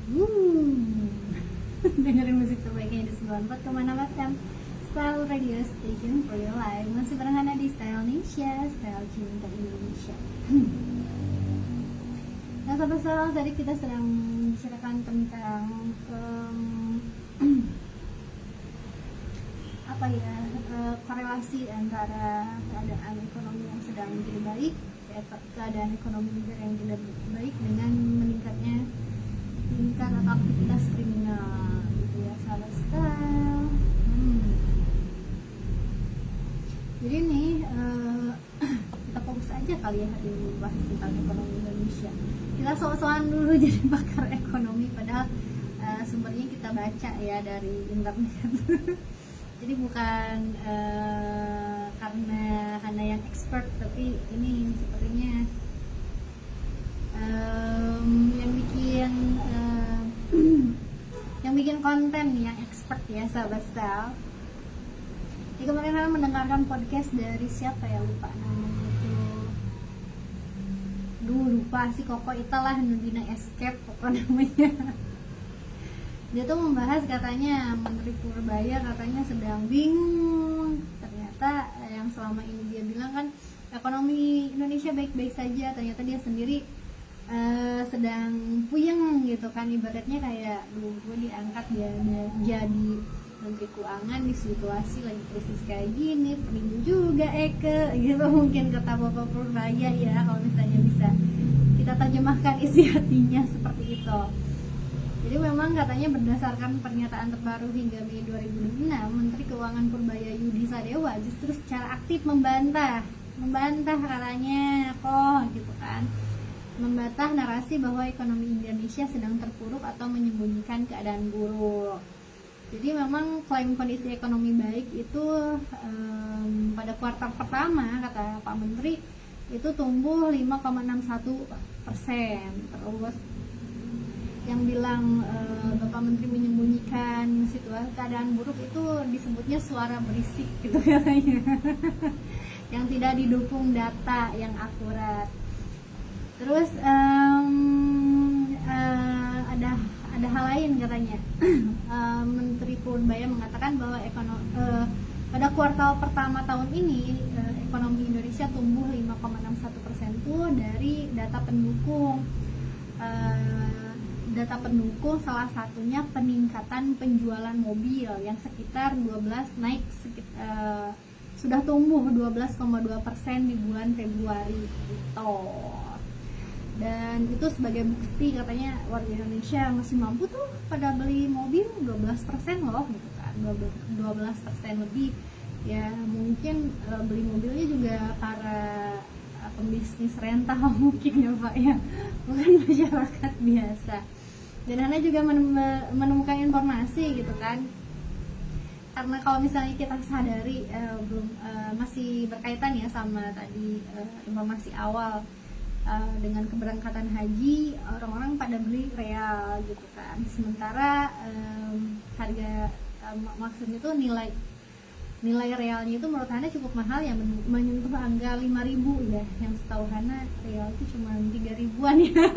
Hmm. Dengerin musik terbaiknya di 94,6 FM Style Radio Station for Your Life. Masih bareng Hana di Style Indonesia, Style Cinta Indonesia. Nah sahabat-sahabat, tadi kita sedang membicarakan tentang korelasi antara keadaan ekonomi yang sedang menjadi baik, keadaan ekonomi negara yang tidak baik dengan meningkatnya tingkat atau aktivitas kriminal gitu ya sahabat style. Jadi nih kita fokus aja kali ya hari ini bahas tentang ekonomi Indonesia. Kita soal-soalan dulu jadi pakar ekonomi, padahal sumbernya kita baca ya dari internet. Jadi bukan karena Hana yang expert, tapi ini sepertinya yang bikin konten yang expert ya sahabat style. Jadi kemarin Hana mendengarkan podcast dari siapa ya, lupa namanya itu. Lupa sih, Koko itulah Nudina Escape pokoknya namanya. Dia tuh membahas katanya Menteri Purbaya katanya sedang bingung. Ternyata yang selama ini dia bilang kan ekonomi Indonesia baik-baik saja, ternyata dia sendiri sedang puyeng gitu kan. Ibaratnya kayak gue diangkat jadi Menteri Keuangan di situasi lagi krisis kayak gini, pening juga Eke gitu. Mungkin kata Bapak Purbaya ya, kalau misalnya bisa kita terjemahkan isi hatinya seperti itu. Jadi memang katanya berdasarkan pernyataan terbaru hingga Mei 2006, Menteri Keuangan Purbaya Yudi Sadewa justru secara aktif membantah katanya kok gitu kan, membantah narasi bahwa ekonomi Indonesia sedang terpuruk atau menyembunyikan keadaan buruk. Jadi memang klaim kondisi ekonomi baik itu pada kuartal pertama kata Pak Menteri itu tumbuh 5,61%. Terus yang bilang Bapak Menteri menyembunyikan situasi keadaan buruk itu disebutnya suara berisik gitu katanya. Yang tidak didukung data yang akurat. Terus ada hal lain katanya. Menteri Purbaya mengatakan bahwa pada kuartal pertama tahun ini ekonomi Indonesia tumbuh 5,61% itu dari data pendukung. Data pendukung salah satunya peningkatan penjualan mobil yang sekitar sudah tumbuh 12,2% di bulan Februari gitu. Dan itu sebagai bukti katanya warga Indonesia masih mampu tuh pada beli mobil 12% loh gitu kan, 12% lebih. Ya mungkin beli mobilnya juga para pembisnis rental mungkin ya Pak ya, bukan masyarakat biasa. Dan Hana juga menemukan informasi gitu kan, karena kalau misalnya kita sadari masih berkaitan ya sama tadi informasi awal dengan keberangkatan haji, orang-orang pada beli real gitu kan, sementara harga maksudnya itu nilai realnya itu menurut Hana cukup mahal ya, menyentuh angka 5.000 ya, yang setahu Hana real itu cuma 3.000-an ya.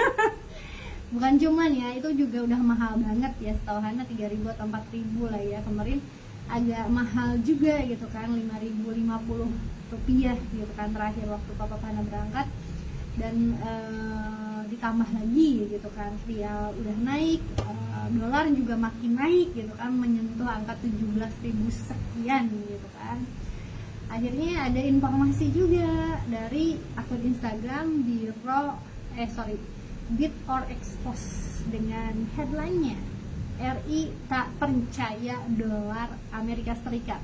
Bukan cuman ya, itu juga udah mahal banget ya, setahu Hana 3.000 atau 4.000 lah ya. Kemarin agak mahal juga gitu kan, 5.050 rupiah gitu kan terakhir waktu Papa Hana berangkat. Dan ditambah lagi gitu kan, rial udah naik, dolar juga makin naik gitu kan, menyentuh angka 17.000 sekian gitu kan. Akhirnya ada informasi juga dari akun Instagram Bit or Expose dengan headline-nya RI tak percaya dolar Amerika Serikat.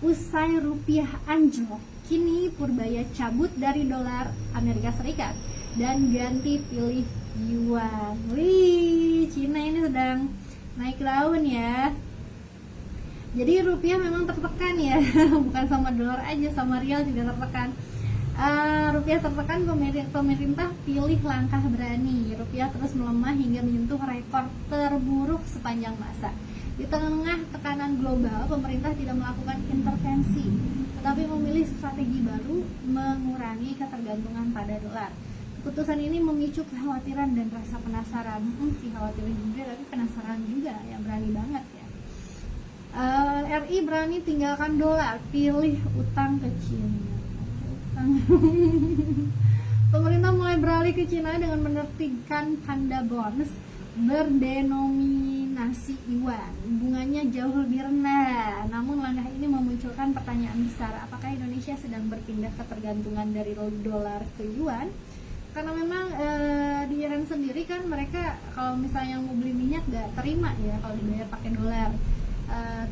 Usai rupiah anjlok, kini Purbaya cabut dari dolar Amerika Serikat dan ganti pilih yuan. Wih, Cina ini sedang naik daun ya. Jadi rupiah memang tertekan ya, bukan sama dolar aja, sama rial juga tertekan. Rupiah tertekan, pemerintah pilih langkah berani. Rupiah terus melemah hingga menyentuh rekor terburuk sepanjang masa. Di tengah tekanan global, pemerintah tidak melakukan intervensi, tetapi memilih strategi baru mengurangi ketergantungan pada dolar. Keputusan ini memicu kekhawatiran dan rasa penasaran. Sih khawatiran juga, tapi penasaran juga ya, berani banget ya. RI berani tinggalkan dolar, pilih utang ke Cina. Pemerintah mulai beralih ke Cina dengan menertibkan panda bonds berdenominasi yuan. Bunganya jauh lebih rendah. Namun langkah ini memunculkan pertanyaan besar, apakah Indonesia sedang berpindah ketergantungan dari dolar ke yuan? Karena memang di Iran sendiri kan mereka kalau misalnya mau beli minyak gak terima ya kalau dibayar pakai dolar,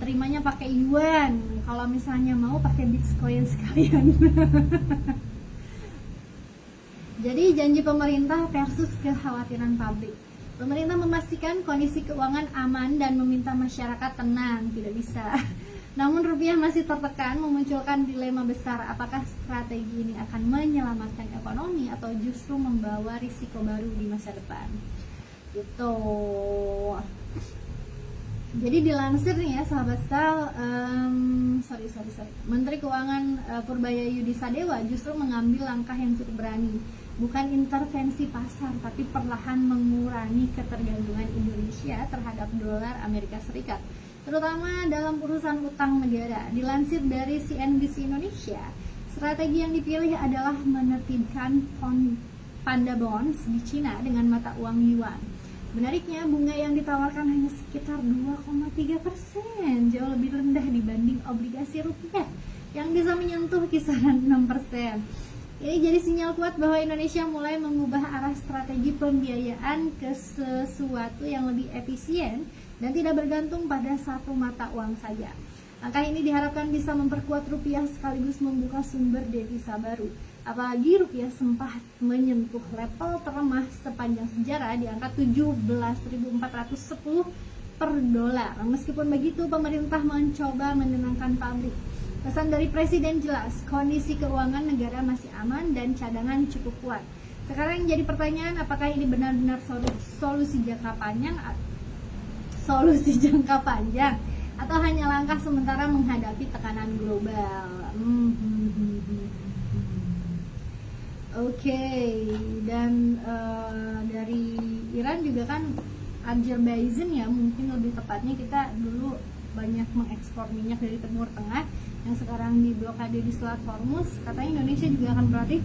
terimanya pakai yuan. Kalau misalnya mau pakai bitcoin sekalian. Jadi janji pemerintah versus kekhawatiran publik. Pemerintah memastikan kondisi keuangan aman dan meminta masyarakat tenang, tidak bisa. Namun rupiah masih tertekan, memunculkan dilema besar, apakah strategi ini akan menyelamatkan ekonomi atau justru membawa risiko baru di masa depan. Gitu. Jadi dilansir nih ya sahabat style, Menteri Keuangan Purbaya Yudi Sadewa justru mengambil langkah yang cukup berani. Bukan intervensi pasar, tapi perlahan mengurangi ketergantungan Indonesia terhadap dolar Amerika Serikat, terutama dalam urusan utang negara. Dilansir dari CNBC Indonesia, strategi yang dipilih adalah menertibkan panda bonds di Cina dengan mata uang yuan. Menariknya, bunga yang ditawarkan hanya sekitar 2,3%, jauh lebih rendah dibanding obligasi rupiah yang bisa menyentuh kisaran 6%. Ini jadi sinyal kuat bahwa Indonesia mulai mengubah arah strategi pembiayaan ke sesuatu yang lebih efisien dan tidak bergantung pada satu mata uang saja. Langkah ini diharapkan bisa memperkuat rupiah sekaligus membuka sumber devisa baru. Apalagi rupiah sempat menyentuh level terlemah sepanjang sejarah di angka 17.410 per dolar. Meskipun begitu, pemerintah mencoba menenangkan publik. Pesan dari Presiden jelas, kondisi keuangan negara masih aman dan cadangan cukup kuat. Sekarang yang jadi pertanyaan, apakah ini benar-benar solusi jangka panjang atau hanya langkah sementara menghadapi tekanan global? Oke. Dan dari Iran juga kan, Azerbaijan ya mungkin lebih tepatnya, kita dulu banyak mengekspor minyak dari Timur Tengah yang sekarang diblokade di Selat Hormuz. Katanya Indonesia juga akan berarti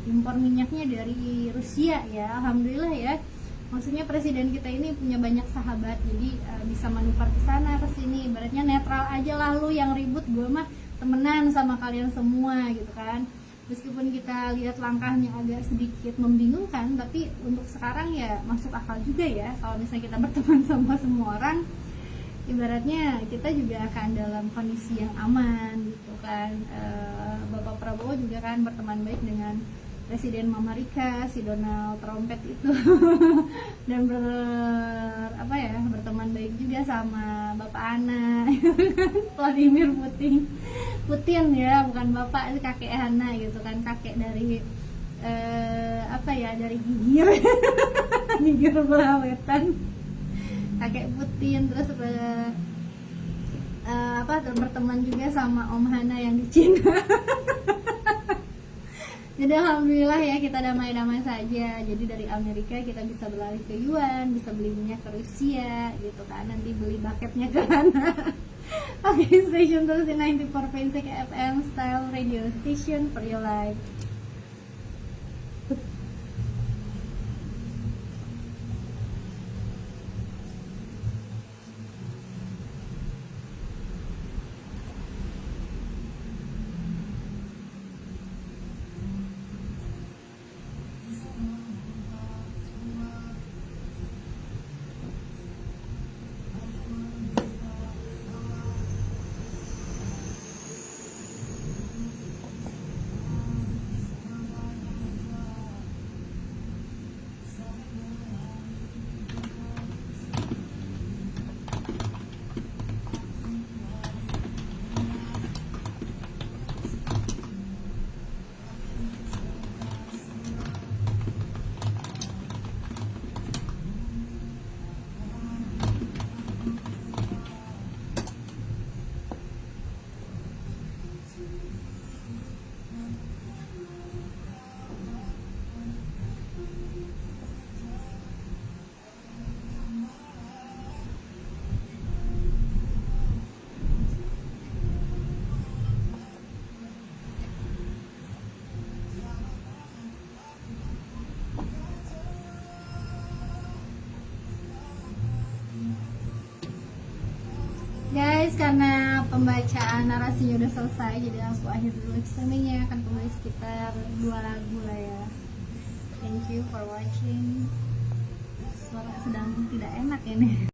impor minyaknya dari Rusia ya. Alhamdulillah ya. Maksudnya presiden kita ini punya banyak sahabat, jadi bisa manuver ke sana ke sini. Ibaratnya netral aja lah, lu yang ribut, gue mah temenan sama kalian semua gitu kan. Meskipun kita lihat langkahnya agak sedikit membingungkan, tapi untuk sekarang ya masuk akal juga ya. Kalau misalnya kita berteman sama semua orang, ibaratnya kita juga akan dalam kondisi yang aman gitu kan. Bapak Prabowo juga kan berteman baik dengan Presiden Amerika, si Donald Trumpet itu. Dan berteman baik juga sama Bapak Ana, Vladimir Putin ya, bukan bapak, itu kakek Hana gitu kan, kakek dari dari gigir gigir belawetan, kakek Putin. Terus berteman juga sama Om Hana yang di Cina. Jadi alhamdulillah ya, kita damai-damai saja. Jadi dari Amerika kita bisa beralih ke yuan, bisa beli minyak ke Rusia gitu kan, nanti beli bucketnya ke sana. Oke, station terus di 94.6 FM Style Radio Station for your life. guys, karena pembacaan narasinya udah selesai, jadi aku akhir dulu streamingnya, akan tunggu sekitar 2 lagu lah ya. Thank you for watching. Suara sedang tidak enak ini.